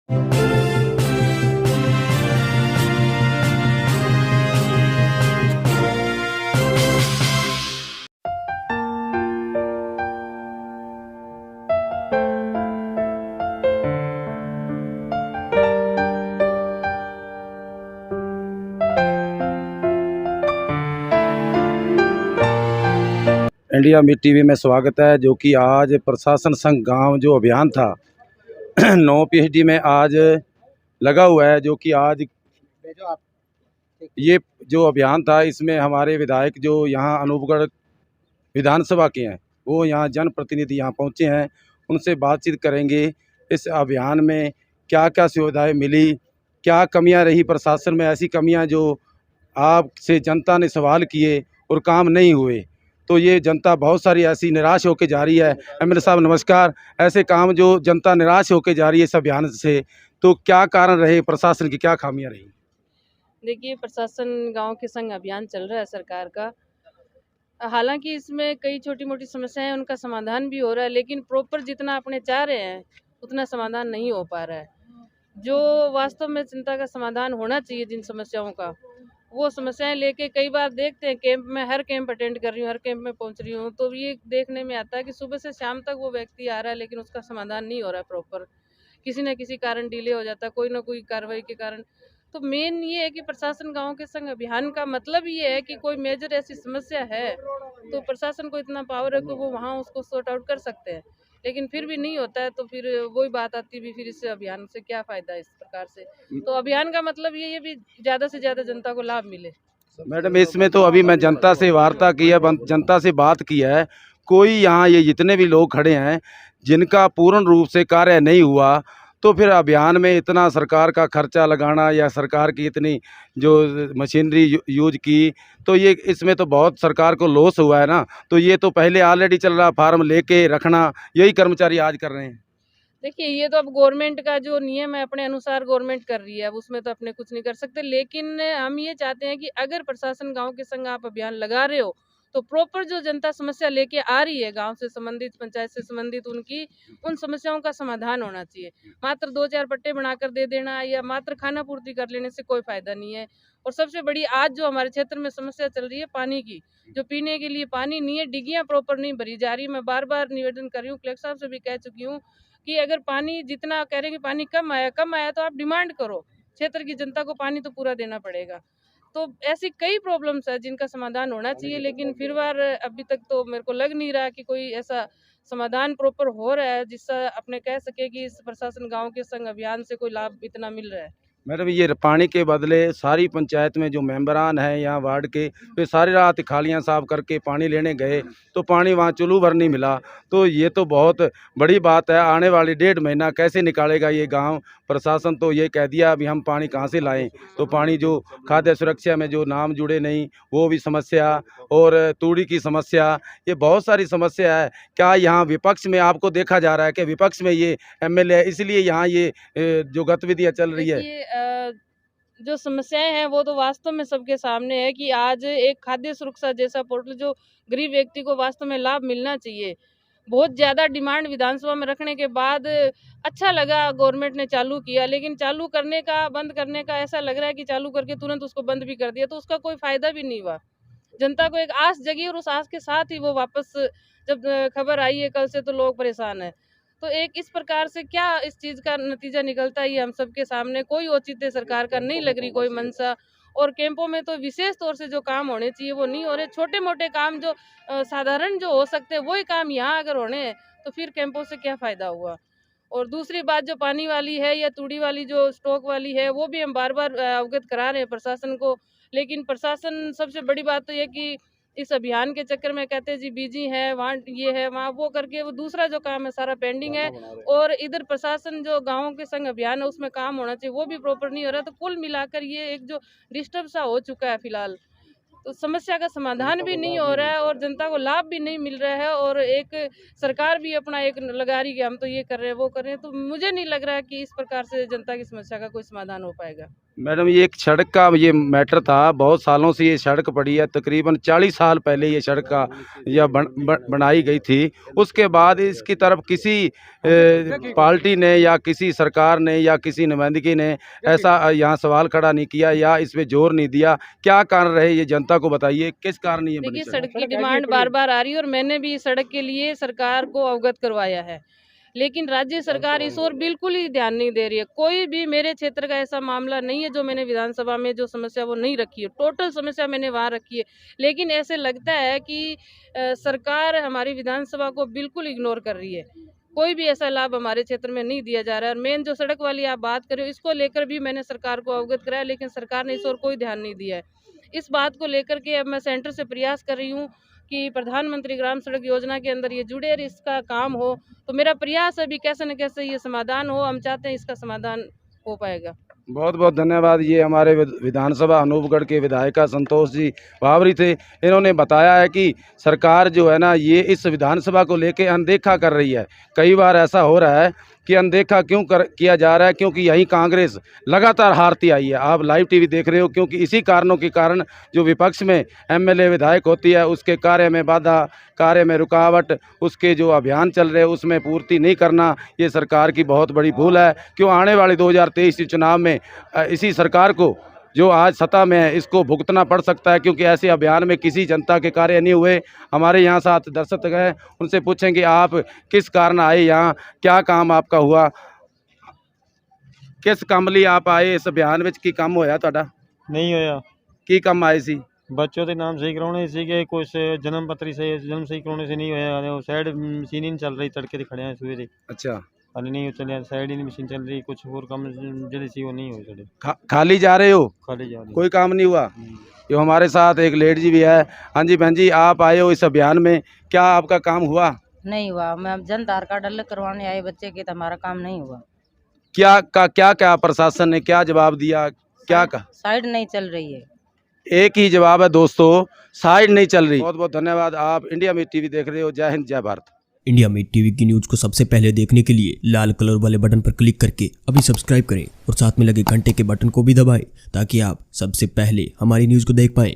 India meet TV में स्वागत है। जो कि आज प्रशासन संघ गांव जो अभियान था 9 पीएचडी में आज लगा हुआ है। जो कि आज ये जो अभियान था इसमें हमारे विधायक जो यहाँ अनूपगढ़ विधानसभा के हैं वो यहाँ जनप्रतिनिधि यहाँ पहुँचे हैं, उनसे बातचीत करेंगे। इस अभियान में क्या क्या सुविधाएं मिली, क्या कमियां रही प्रशासन में, ऐसी कमियां जो आपसे जनता ने सवाल किए और काम नहीं हुए। तो ये जनता बहुत सारी ऐसी निराश होकर जा रही है। एमएलए साहब नमस्कार। ऐसे काम जो जनता निराश होकर जा रही है इस अभियान से, तो क्या कारण रहे, प्रशासन की क्या खामियां रही? देखिए, प्रशासन गांव के संग अभियान चल रहा है सरकार का। हालांकि इसमें कई छोटी मोटी समस्याएं हैं, उनका समाधान भी हो रहा है, लेकिन प्रॉपर जितना अपने चाह रहे हैं उतना समाधान नहीं हो पा रहा है। जो वास्तव में चिंता का समाधान होना चाहिए जिन समस्याओं का, वो समस्याएं लेके कई बार देखते हैं कैंप में, हर कैंप अटेंड कर रही हूँ, हर कैंप में पहुंच रही हूँ, तो ये देखने में आता है कि सुबह से शाम तक वो व्यक्ति आ रहा है लेकिन उसका समाधान नहीं हो रहा है प्रॉपर। किसी न किसी कारण डिले हो जाता है, कोई ना कोई कार्रवाई के कारण। तो मेन ये है कि प्रशासन गांव के संग अभियान का मतलब ये है कि कोई मेजर ऐसी समस्या है तो प्रशासन को इतना पावर है कि वो वहाँ उसको सॉर्ट आउट कर सकते हैं, लेकिन फिर भी नहीं होता है तो फिर वही बात आती भी, फिर इस अभियान से क्या फायदा है इस प्रकार से। तो अभियान का मतलब ये भी ज़्यादा से ज़्यादा जनता को लाभ मिले। मैडम इसमें तो अभी मैं जनता से वार्ता की है, जनता से बात की है, कोई यहाँ ये जितने भी लोग खड़े हैं जिनका पूर्ण रूप से कार्य नहीं हुआ, तो फिर अभियान में इतना सरकार का खर्चा लगाना या सरकार की इतनी जो मशीनरी यूज की, तो ये इसमें तो बहुत सरकार को लॉस हुआ है ना। तो ये तो पहले ऑलरेडी चल रहा, फार्म लेके रखना, यही कर्मचारी आज कर रहे हैं। देखिए, ये तो अब गवर्नमेंट का जो नियम है अपने अनुसार गवर्नमेंट कर रही है, अब उसमें तो अपने कुछ नहीं कर सकते। लेकिन हम ये चाहते हैं कि अगर प्रशासन गांव के संग आप अभियान लगा रहे हो तो प्रॉपर जो जनता समस्या लेके आ रही है गांव से संबंधित, पंचायत से संबंधित, उन समस्याओं का समाधान होना चाहिए। मात्र 2-4 पट्टे बनाकर दे देना या मात्र खाना पूर्ति कर लेने से कोई फायदा नहीं है। और सबसे बड़ी आज जो हमारे क्षेत्र में समस्या चल रही है पानी की, जो पीने के लिए पानी नहीं है, डिग्गियां प्रॉपर नहीं भरी जा रही। मैं बार बार निवेदन कर रही हूँ, कलेक्टर साहब से भी कह चुकी हूँ कि अगर पानी जितना कह रहे हैं कि पानी कम आया तो आप डिमांड करो, क्षेत्र की जनता को पानी तो पूरा देना पड़ेगा। तो ऐसी कई प्रॉब्लम्स है जिनका समाधान होना चाहिए, लेकिन फिर बार अभी तक तो मेरे को लग नहीं रहा कि कोई ऐसा समाधान प्रॉपर हो रहा है जिससे अपने कह सके कि इस प्रशासन गांव के संग अभियान से कोई लाभ इतना मिल रहा है। मैडम ये पानी के बदले सारी पंचायत में जो मेंबरान हैं यहाँ वार्ड के, वे सारी रात खालियाँ साफ करके पानी लेने गए तो पानी वहाँ चुल्लू भर नहीं मिला। तो ये तो बहुत बड़ी बात है। आने वाली 1.5 महीना कैसे निकालेगा ये गांव? प्रशासन तो ये कह दिया अभी हम पानी कहाँ से लाएं। तो पानी जो खाद्य सुरक्षा में जो नाम जुड़े नहीं वो भी समस्या, और तूड़ी की समस्या, ये बहुत सारी समस्या है। क्या यहाँ विपक्ष में आपको देखा जा रहा है कि विपक्ष में ये एमएलए है, इसलिए यहाँ ये जो गतिविधियाँ चल रही है? जो समस्याएं हैं वो तो वास्तव में सबके सामने है कि आज एक खाद्य सुरक्षा जैसा पोर्टल जो गरीब व्यक्ति को वास्तव में लाभ मिलना चाहिए, बहुत ज़्यादा डिमांड विधानसभा में रखने के बाद अच्छा लगा गवर्नमेंट ने चालू किया, लेकिन चालू करने का, बंद करने का ऐसा लग रहा है कि चालू करके तुरंत उसको बंद भी कर दिया, तो उसका कोई फायदा भी नहीं हुआ। जनता को एक आस जगी और उस आस के साथ ही वो वापस, जब खबर आई है कल से, तो लोग परेशान हैं। तो एक इस प्रकार से क्या इस चीज़ का नतीजा निकलता है ये हम सबके सामने, कोई औचित्य सरकार का नहीं लग रही, कोई मंशा। और कैंपों में तो विशेष तौर से जो काम होने चाहिए वो नहीं हो रहे। छोटे मोटे काम जो साधारण जो हो सकते हैं वही काम यहाँ अगर होने हैं तो फिर कैंपों से क्या फ़ायदा हुआ। और दूसरी बात जो पानी वाली है या तूड़ी वाली जो स्टॉक वाली है वो भी हम बार बार अवगत करा रहे हैं प्रशासन को, लेकिन प्रशासन, सबसे बड़ी बात तो ये कि इस अभियान के चक्कर में कहते हैं जी बिजी है, वहाँ ये है, वहाँ वो करके वो दूसरा जो काम है सारा पेंडिंग है। और इधर प्रशासन जो गाँवों के संग अभियान है उसमें काम होना चाहिए वो भी प्रॉपर नहीं हो रहा। तो कुल मिलाकर ये एक जो डिस्टर्ब सा हो चुका है फिलहाल, तो समस्या का समाधान भी नहीं हो रहा है और जनता को लाभ भी नहीं मिल रहा है। और एक सरकार भी अपना एक लगा रही कि हम तो ये कर रहे हैं वो कर रहे हैं, तो मुझे नहीं लग रहा है कि इस प्रकार से जनता की समस्या का कोई समाधान हो पाएगा। मैडम ये एक सड़क का ये मैटर था, बहुत सालों से ये सड़क पड़ी है, तकरीबन 40 साल पहले ये सड़क का यह बनाई गई थी। उसके बाद इसकी तरफ किसी पार्टी ने या किसी सरकार ने या किसी नुमाइंदगी ने ऐसा यहाँ सवाल खड़ा नहीं किया या इस पे जोर नहीं दिया। क्या कारण रहे ये जनता को बताइए, किस कारण ये बनी देखिए, सड़क? सड़क की डिमांड बार बार आ रही है और मैंने भी इस सड़क के लिए सरकार को अवगत करवाया है, लेकिन राज्य सरकार इस ओर बिल्कुल ही ध्यान नहीं दे रही है। कोई भी मेरे क्षेत्र का ऐसा मामला नहीं है जो मैंने विधानसभा में जो समस्या वो नहीं रखी है, टोटल समस्या मैंने वहाँ रखी है। लेकिन ऐसे लगता है कि सरकार हमारी विधानसभा को बिल्कुल इग्नोर कर रही है। कोई भी ऐसा लाभ हमारे क्षेत्र में नहीं दिया जा रहा है। और मेन जो सड़क वाली आप बात कर रहे हो, इसको लेकर भी मैंने सरकार को अवगत कराया, लेकिन सरकार ने इस ओर कोई ध्यान नहीं दिया है। इस बात को लेकर के अब मैं सेंटर से प्रयास कर रही हूँ कि प्रधानमंत्री ग्राम सड़क योजना के अंदर ये जुड़े और इसका काम हो। तो मेरा प्रयास है भी कैसे न कैसे ये समाधान हो, हम चाहते हैं इसका समाधान हो पाएगा। बहुत बहुत धन्यवाद। ये हमारे विधानसभा अनूपगढ़ के विधायिका संतोष जी बावरी थे। इन्होंने बताया है कि सरकार जो है ना, ये इस विधानसभा को लेके अनदेखा कर रही है। कई बार ऐसा हो रहा है कि अनदेखा क्यों किया जा रहा है, क्योंकि यही कांग्रेस लगातार हारती आई है। आप लाइव टीवी देख रहे हो, क्योंकि इसी कारणों के कारण जो विपक्ष में एमएलए विधायक होती है, उसके कार्य में बाधा, कार्य में रुकावट, उसके जो अभियान चल रहे हैं उसमें पूर्ति नहीं करना, ये सरकार की बहुत बड़ी भूल है। क्यों आने वाले 2023 के चुनाव में इसी सरकार को जो आज सत्ता में है इसको भुगतना पड़ सकता है, क्योंकि ऐसे अभियान में किसी जनता के कार्य नहीं हुए। हमारे यहाँ साथ दर्शक हैं, उनसे पूछेंगे आप किस कारण आए यहाँ, क्या काम आपका हुआ, किस काम लिए आप आए इस अभियान में, की काम होया ਤੁਹਾਡਾ? नहीं होया। की काम आए सी? बच्चों के नाम सही कराने सीगे, कुछ जन्म पत्री से जन्म सही कराने से नहीं होया। साइड मशीन ही नहीं चल रही, तड़के खड़े हैं सवेरे अच्छा, हाले नहीं चले, साइड ही नहीं मशीन चल रही, कुछ और काम जल्दी सी वो नहीं हो साढ़े खाली जा रहे हो, खाली जा रही। कोई काम नहीं हुआ? जो हमारे साथ एक लेडी जी भी है। हाँ जी बहन जी, आप आए हो इस अभियान में, क्या आपका काम हुआ? नहीं हुआ। मैं जन आधार कार्ड अलग करवाने आए बच्चे के, तो हमारा काम नहीं हुआ। क्या प्रशासन ने क्या जवाब दिया, क्या कहा? साइड नहीं चल रही है। एक ही जवाब है दोस्तों, साइड नहीं चल रही। बहुत बहुत धन्यवाद। आप इंडिया में टीवी देख रहे हो। जय हिंद, जय भारत। इंडिया में टीवी की न्यूज को सबसे पहले देखने के लिए लाल कलर वाले बटन पर क्लिक करके अभी सब्सक्राइब करें और साथ में लगे घंटे के बटन को भी दबाएं, ताकि आप सबसे पहले हमारी न्यूज को देख पाएं।